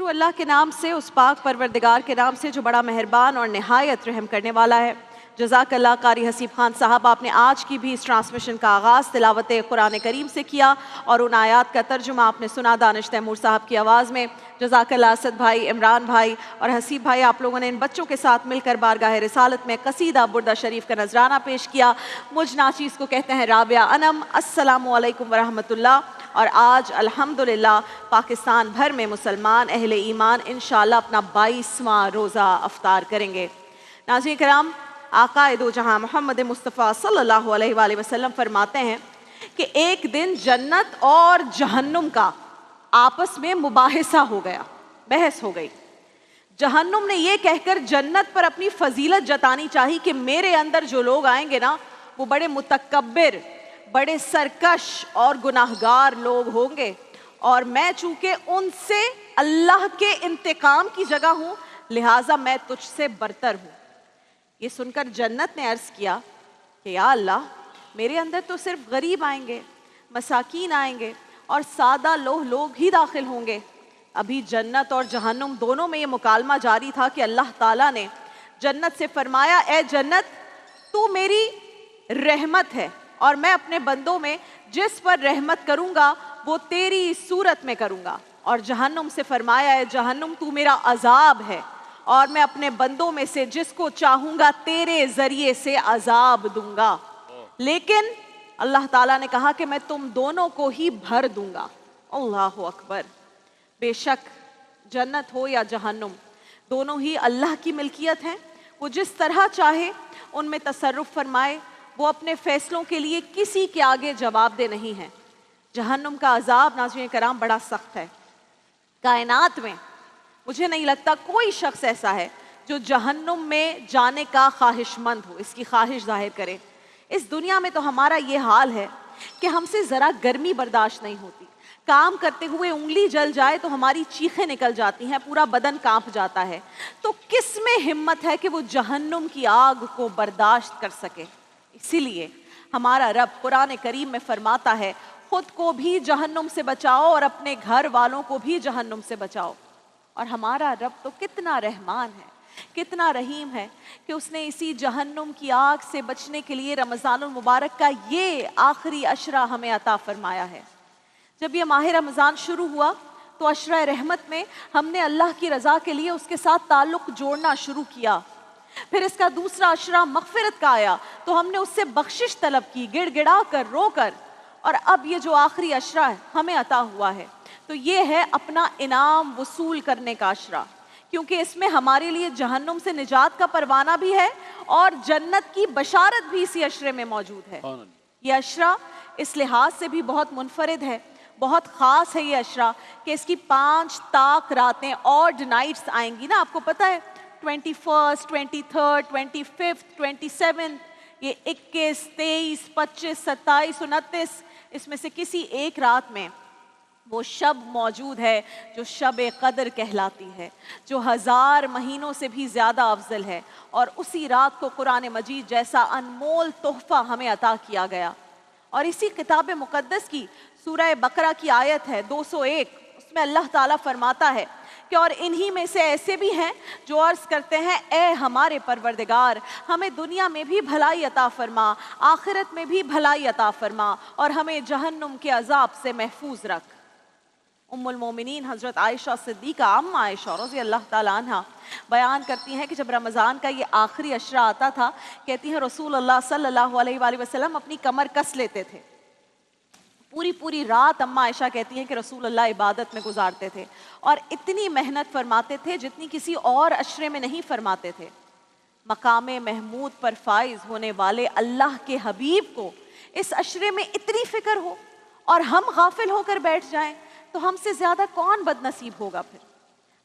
شروع اللہ کے نام سے، اس پاک پروردگار کے نام سے جو بڑا مہربان اور نہایت رحم کرنے والا ہے۔ جزاک اللہ قاری حسیب خان صاحب، آپ نے آج کی بھی اس ٹرانسمیشن کا آغاز تلاوت قرآن کریم سے کیا اور ان آیات کا ترجمہ آپ نے سنا دانش تیمور صاحب کی آواز میں۔ جزاک اللہ اسد بھائی، عمران بھائی اور حسیب بھائی، آپ لوگوں نے ان بچوں کے ساتھ مل کر بارگاہ رسالت میں قصیدہ بردہ شریف کا نذرانہ پیش کیا۔ مجھ ناچیز کو کہتے ہیں رابعہ انم۔ السلام علیکم ورحمۃ اللہ۔ اور آج الحمدللہ پاکستان بھر میں مسلمان اہل ایمان انشاءاللہ اپنا 22واں روزہ افطار کریں گے۔ ناظرین کرام، آقا دو جہاں محمد مصطفیٰ صلی اللہ علیہ وآلہ وسلم فرماتے ہیں کہ ایک دن جنت اور جہنم کا آپس میں مباحثہ ہو گیا، بحث ہو گئی۔ جہنم نے یہ کہہ کر جنت پر اپنی فضیلت جتانی چاہی کہ میرے اندر جو لوگ آئیں گے نا وہ بڑے متکبر، بڑے سرکش اور گناہگار لوگ ہوں گے، اور میں چونکہ ان سے اللہ کے انتقام کی جگہ ہوں لہٰذا میں تجھ سے برتر ہوں۔ یہ سن کر جنت نے عرض کیا کہ یا اللہ، میرے اندر تو صرف غریب آئیں گے، مساکین آئیں گے اور سادہ لوگ ہی داخل ہوں گے۔ ابھی جنت اور جہنم دونوں میں یہ مکالمہ جاری تھا کہ اللہ تعالیٰ نے جنت سے فرمایا، اے جنت تو میری رحمت ہے اور میں اپنے بندوں میں جس پر رحمت کروں گا وہ تیری صورت میں کروں گا، اور جہنم سے فرمایا، اے جہنم تو میرا عذاب ہے اور میں اپنے بندوں میں سے جس کو چاہوں گا تیرے ذریعے سے عذاب دوں گا، لیکن اللہ تعالیٰ نے کہا کہ میں تم دونوں کو ہی بھر دوں گا۔ اللہ اکبر! بے شک جنت ہو یا جہنم دونوں ہی اللہ کی ملکیت ہیں، وہ جس طرح چاہے ان میں تصرف فرمائے، وہ اپنے فیصلوں کے لیے کسی کے آگے جواب دہ نہیں ہے۔ جہنم کا عذاب ناظرین کرام بڑا سخت ہے۔ کائنات میں مجھے نہیں لگتا کوئی شخص ایسا ہے جو جہنم میں جانے کا خواہش مند ہو، اس کی خواہش ظاہر کرے۔ اس دنیا میں تو ہمارا یہ حال ہے کہ ہم سے ذرا گرمی برداشت نہیں ہوتی، کام کرتے ہوئے انگلی جل جائے تو ہماری چیخیں نکل جاتی ہیں، پورا بدن کانپ جاتا ہے، تو کس میں ہمت ہے کہ وہ جہنم کی آگ کو برداشت کر سکے؟ اسی لیے ہمارا رب قرآن کریم میں فرماتا ہے، خود کو بھی جہنم سے بچاؤ اور اپنے گھر والوں کو بھی جہنم سے بچاؤ۔ اور ہمارا رب تو کتنا رحمان ہے، کتنا رحیم ہے کہ اس نے اسی جہنم کی آگ سے بچنے کے لیے رمضان المبارک کا یہ آخری عشرہ ہمیں عطا فرمایا ہے۔ جب یہ ماہ رمضان شروع ہوا تو عشرہ رحمت میں ہم نے اللہ کی رضا کے لیے اس کے ساتھ تعلق جوڑنا شروع کیا۔ پھر اس کا دوسرا عشرہ مغفرت کا آیا تو ہم نے اس سے بخشش طلب کی، گڑ گڑا کر، رو کر، اور اب یہ جو آخری عشرہ ہے ہمیں عطا ہوا ہے تو یہ ہے اپنا انعام وصول کرنے کا عشرہ، کیونکہ اس میں ہمارے لیے جہنم سے نجات کا پروانہ بھی ہے اور جنت کی بشارت بھی اسی عشرے میں موجود ہے۔ یہ عشرہ اس لحاظ سے بھی بہت منفرد ہے، بہت خاص ہے یہ عشرہ کہ اس کی 5 طاق راتیں آڈ نائٹس آئیں گی نا، آپ کو پتہ ہے 21، 23، 25، 27، یہ 21، 23، 25، 27، 29، اس میں سے کسی ایک رات میں وہ شب موجود ہے جو شب قدر کہلاتی ہے، جو 1000 مہینوں سے بھی زیادہ افضل ہے، اور اسی رات کو قرآن مجید جیسا انمول تحفہ ہمیں عطا کیا گیا۔ اور اسی کتاب مقدس کی سورہ بقرہ کی آیت ہے 201، اس میں اللہ تعالیٰ فرماتا ہے کہ اور انہی میں سے ایسے بھی ہیں جو عرض کرتے ہیں، اے ہمارے پروردگار ہمیں دنیا میں بھی بھلائی عطا فرما، آخرت میں بھی بھلائی عطا فرما، اور ہمیں جہنم کے عذاب سے محفوظ رکھ۔ ام المومنین حضرت عائشہ صدیقہ ام عائشہ رضی اللہ تعالیٰ عنہ بیان کرتی ہیں کہ جب رمضان کا یہ آخری عشرہ آتا تھا، کہتی ہیں رسول اللہ صلی اللہ علیہ وآلہ وسلم اپنی کمر کس لیتے تھے، پوری رات اما عائشہ کہتی ہیں کہ رسول اللہ عبادت میں گزارتے تھے اور اتنی محنت فرماتے تھے جتنی کسی اور عشرے میں نہیں فرماتے تھے۔ مقام محمود پر فائز ہونے والے اللہ کے حبیب کو اس عشرے میں اتنی فکر ہو اور ہم غافل ہو کر بیٹھ جائیں تو ہم سے زیادہ کون بد نصیب ہوگا؟ پھر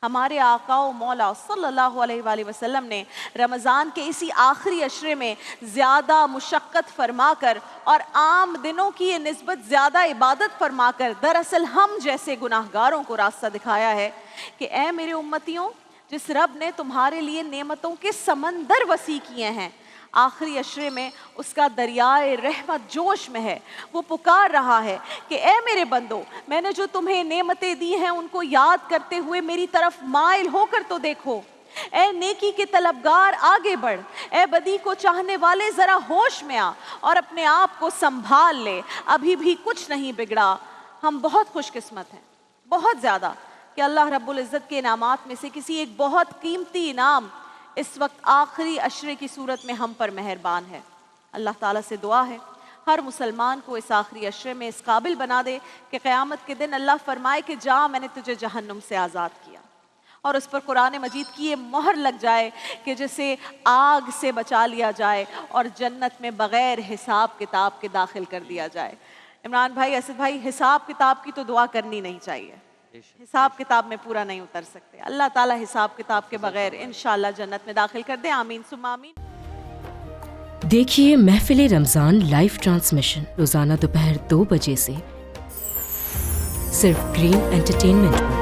ہمارے آقا و مولا صلی اللہ علیہ وآلہ وسلم نے رمضان کے اسی آخری عشرے میں زیادہ مشقت فرما کر اور عام دنوں کی نسبت زیادہ عبادت فرما کر دراصل ہم جیسے گناہگاروں کو راستہ دکھایا ہے کہ اے میرے امتیوں، جس رب نے تمہارے لیے نعمتوں کے سمندر وسیع کیے ہیں، آخری عشرے میں اس کا دریائے رحمت جوش میں ہے. وہ پکار رہا ہے کہ اے میرے بندو، میں نے جو تمہیں نعمتیں دی ہیں ان کو یاد کرتے ہوئے میری طرف مائل ہو کر تو دیکھو. اے نیکی کے طلبگار آگے بڑھ، اے بدی کو چاہنے والے ذرا ہوش میں آ اور اپنے آپ کو سنبھال لے، ابھی بھی کچھ نہیں بگڑا. ہم بہت خوش قسمت ہیں، بہت زیادہ، کہ اللہ رب العزت کے انعامات میں سے کسی ایک بہت قیمتی انعام اس وقت آخری عشرے کی صورت میں ہم پر مہربان ہے. اللہ تعالیٰ سے دعا ہے ہر مسلمان کو اس آخری عشرے میں اس قابل بنا دے کہ قیامت کے دن اللہ فرمائے کہ جا، میں نے تجھے جہنم سے آزاد کیا، اور اس پر قرآن مجید کی یہ مہر لگ جائے کہ جسے آگ سے بچا لیا جائے اور جنت میں بغیر حساب کتاب کے داخل کر دیا جائے. عمران بھائی، اسد بھائی، حساب کتاب کی تو دعا کرنی نہیں چاہیے، حساب کتاب میں پورا نہیں اتر سکتے. اللہ تعالیٰ حساب کتاب کے بغیر انشاءاللہ جنت میں داخل کر دیں. آمین ثم آمین. دیکھیے محفل رمضان لائیو ٹرانسمیشن روزانہ دوپہر 2 بجے سے صرف گرین انٹرٹینمنٹ پر.